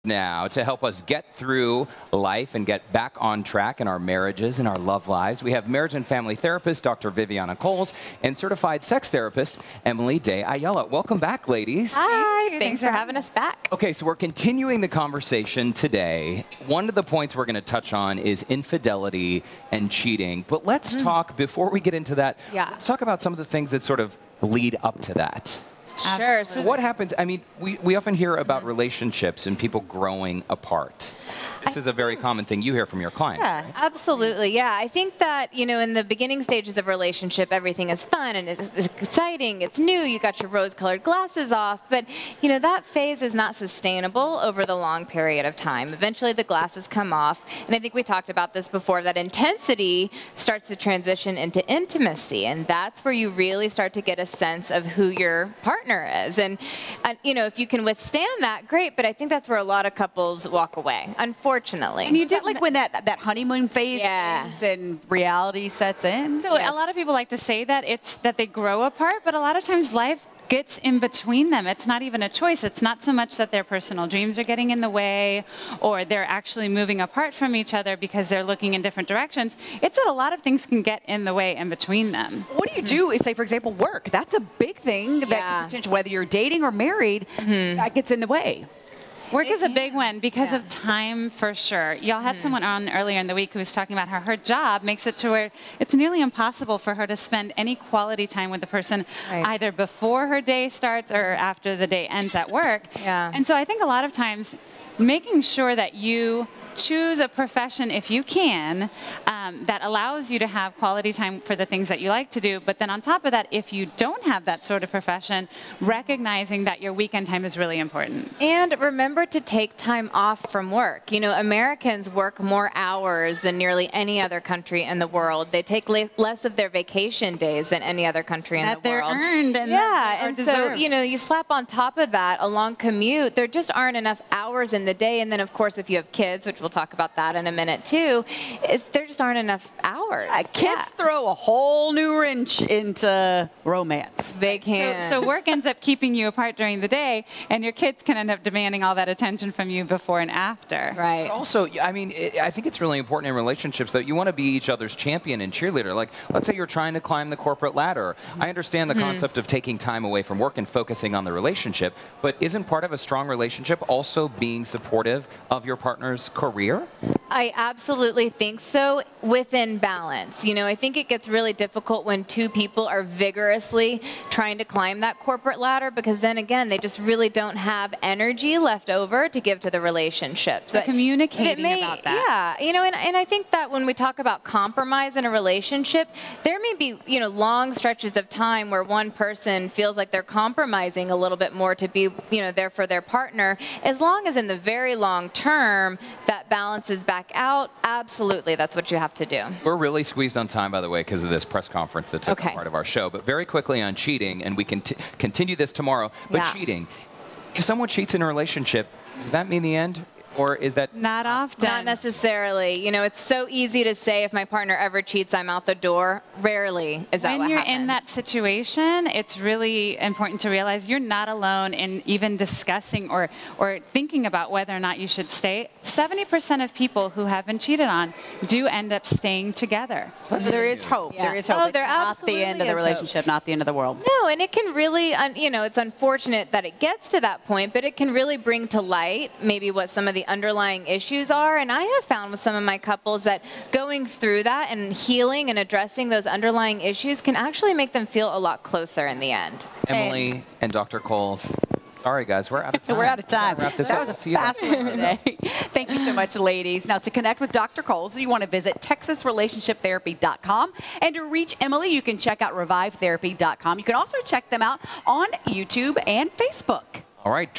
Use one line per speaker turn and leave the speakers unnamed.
Now, to help us get through life and get back on track in our marriages and our love lives, we have marriage and family therapist Dr. Viviana Coles and certified sex therapist Emily Day Ayala. Welcome back, ladies.
Hi, thanks for having us back.
Okay, so we're continuing the conversation today. One of the points we're going to touch on is infidelity and cheating. But let's talk, before we get into that, let's talk about some of the things that sort of lead up to that.
Sure.
So what happens, I mean, we often hear about relationships and people growing apart. This is a very common thing you hear from your clients.
Yeah,
right?
absolutely. Yeah, I think that, you know, in the beginning stages of a relationship, everything is fun and it's exciting, it's new, you got your rose-colored glasses off, but, you know, that phase is not sustainable over the long period of time. Eventually the glasses come off, and I think we talked about this before, that intensity starts to transition into intimacy, and that's where you really start to get a sense of who your partner is. And you know, if you can withstand that, great, but I think that's where a lot of couples walk away, unfortunately.
And you did like when that honeymoon phase ends and reality sets in?
So a lot of people like to say that it's that they grow apart, but a lot of times life gets in between them. It's not even a choice. It's not so much that their personal dreams are getting in the way or they're actually moving apart from each other because they're looking in different directions. It's that a lot of things can get in the way in between them.
What do you do is, say, for example, work. That's a big thing that can potentially, whether you're dating or married, that gets in the way.
Work is a big one because of time, for sure. Y'all had someone on earlier in the week who was talking about how her job makes it to where it's nearly impossible for her to spend any quality time with the person either before her day starts or after the day ends at work. And so I think a lot of times making sure that you choose a profession, if you can, that allows you to have quality time for the things that you like to do. But then on top of that, if you don't have that sort of profession, recognizing that your weekend time is really important.
And remember to take time off from work. You know, Americans work more hours than nearly any other country in the world. They take less of their vacation days than any other country in the world.
That they're earned and
and so, you know, you slap on top of that a long commute. There just aren't enough hours in the day. And then, of course, if you have kids, which we'll talk about that in a minute too, there just aren't enough hours.
Kids throw a whole new wrench into romance.
They can.
So work ends up keeping you apart during the day, and your kids can end up demanding all that attention from you before and after.
Right.
But also, I mean, I think it's really important in relationships that you want to be each other's champion and cheerleader. Like, let's say you're trying to climb the corporate ladder. I understand the concept of taking time away from work and focusing on the relationship, but isn't part of a strong relationship also being supportive of your partner's career?
I absolutely think so, within balance. You know, I think it gets really difficult when two people are vigorously trying to climb that corporate ladder, because then again, they just really don't have energy left over to give to the relationship.
So communicating about that.
Yeah, you know, and I think that when we talk about compromise in a relationship, there may be, you know, long stretches of time where one person feels like they're compromising a little bit more to be, you know, there for their partner. As long as in the very long term that balances back out, absolutely, that's what you have to do.
We're really squeezed on time, by the way, because of this press conference that took part of our show. But very quickly on cheating, and we can continue this tomorrow, but cheating. If someone cheats in a relationship, does that mean the end? Or is that
not often?
Not necessarily. You know, it's so easy to say if my partner ever cheats, I'm out the door. Rarely is that what happens.
When you're in that situation, it's really important to realize you're not alone in even discussing or thinking about whether or not you should stay. 70% of people who have been cheated on do end up staying together.
So there is hope. There is hope.
Oh,
it's
there
not the end of the relationship, not the end of the world.
No, and it can really, you know, it's unfortunate that it gets to that point, but it can really bring to light maybe what some of the underlying issues are. And I have found with some of my couples that going through that and healing and addressing those underlying issues can actually make them feel a lot closer in the end.
Emily and Dr. Coles, sorry guys, we're out of time.
We're out of time.
Wrap this
that
up.
was a fast one today. Thank you so much, ladies. Now, to connect with Dr. Coles, you want to visit TexasRelationshipTherapy.com. And to reach Emily, you can check out ReviveTherapy.com. You can also check them out on YouTube and Facebook.
All right.